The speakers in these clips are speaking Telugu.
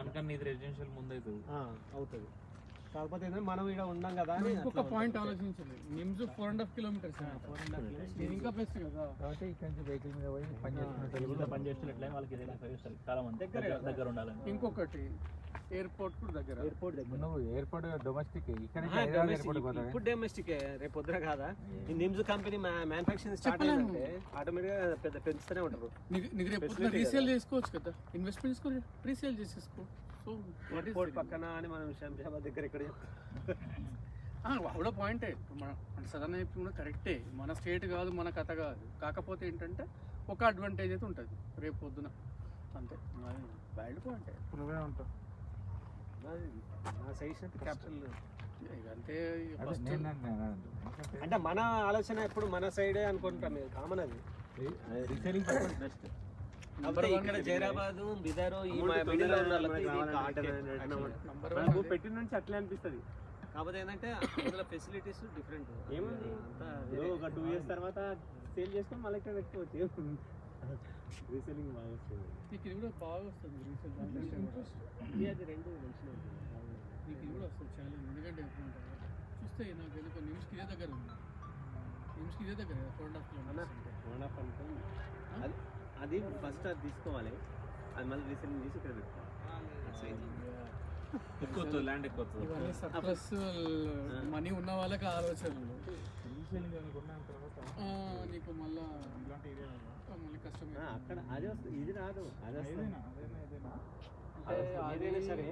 దానికన్నా ఇది రెసిడెన్షియల్ ముందు అవుతుంది. కాకపోతే ఏంటంటే మనం ఇక్కడ ఉన్నాం కదా అని ఇంకొక పాయింట్ ఆలోచించండి. నిమ్స్ 4.5 కిలోమీటర్స్ ఇంకా బెస్ట్ కదా. కాబట్టి ఇక్కడ నుంచి వెహికల్ మీద పోయి పనిచేస్తున్నట్లే వాళ్ళకి ఏదైనా సజెషన్ చాలా మంది దగ్గర ఉండాలని. ఇంకొకటి ఎయిర్పోర్ట్ కూడా దగ్గర. ఎయిర్పోర్ట్ దగ్గర నువ్వు ఎయిర్పోర్ట్ డొమెస్టిక్ ఇక్కడ ఇప్పుడు డొమెస్టిక్ రేపు వద్దురా కాదా. ఈ నిమ్స్ కంపెనీ మ్యానుఫ్యాక్చరింగ్ స్టార్ట్ అయిందంటే ఆటోమేటిక్గా పెద్ద పెంచుతూనే ఉంటారు. నీకు రేపు రీసేల్ చేసుకోవచ్చు కదా, ఇన్వెస్ట్మెంట్ చేసుకొని రీసేల్ చేసేసుకో. సో ఎయిర్పోర్ట్ పక్కన అని మనం శంషాబాద్ దగ్గర ఇక్కడ కూడా పాయింటే. మన సదరన్ ఐపీ కూడా కరెక్టే, మన స్టేట్ కాదు మన కథ కాదు. కాకపోతే ఏంటంటే ఒక అడ్వాంటేజ్ అయితే ఉంటుంది రేపు పొద్దున, అంతే. వ్యాలిడ్ పాయింటే. నువ్వే ఉంటావు నా సజెషన్ క్యాపిటల్ అంతే. అంటే మన ఆలోచన ఎప్పుడు మన సైడే అనుకుంటాం, మీరు కామన్ అది. Reselling purpose best. ఇక్కడ జైరాబాద్ బిదారు ఈ మిడిల్ పెట్టిన నుంచి అట్లే అనిపిస్తుంది. కాకపోతే ఏంటంటే అందులో ఫెసిలిటీస్ డిఫరెంట్. ఏముంది ఒక 2 years తర్వాత సేల్ చేసుకొని మళ్ళీ ఇక్కడ పెట్టుకోవచ్చు. రీసేలింగ్ బాగా వస్తుంది. నీకు ఇది కూడా బాగా వస్తుంది రీసేల్. అది రెండు నీకు ఇది కూడా వస్తుంది చాలా. ఎందుకంటే చూస్తే నాకు ఎందుకు నిమ్స్కి ఇదే దగ్గర ఉంది. నిమ్స్కి ఇదే దగ్గర 4.5 కిలోమీటర్స్. అది ఫస్ట్ అది తీసుకోవాలి, అది మళ్ళీ రీసెంట్ తీసి ఇక్కడ ఎక్కువ ల్యాండ్ ఎక్కువ. ఇవన్నీ సర్ప్లస్ మనీ ఉన్న వాళ్ళకి ఆలోచనలు. రీసేలింగ్ అనుకున్న తర్వాత నీకు మళ్ళీ మళ్ళీ కష్టమే. అక్కడ అదే వస్తుంది, ఇది రాదు. అదే ఏదైనా సరే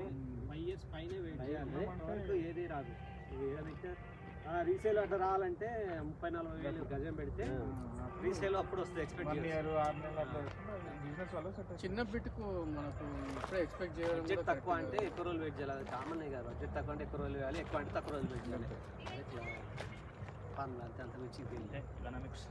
5 years పైన వెయిట్ చేయాలి, ఏది రాదు. రీసేల్ అట్లా రావాలంటే 30-40 వేలు గజం పెడితే రీసేల్ అప్పుడు వస్తుంది. ఎక్స్పెక్ట్ చిన్న బిట్కు మనకు ఇప్పుడే ఎక్స్పెక్ట్ చేయాలి. బడ్జెట్ తక్కువ అంటే ఎక్కువ రోజులు వెయిట్ చేయాలి. కామన్ కాదు. బడ్జెట్ తక్కువ అంటే ఎక్కువ రోజులు వేయాలి, ఎక్కువ అంటే తక్కువ రోజులు వెయిట్ చేయాలి. పనులు అంతే, అంత మించి ఎకనామిక్స్.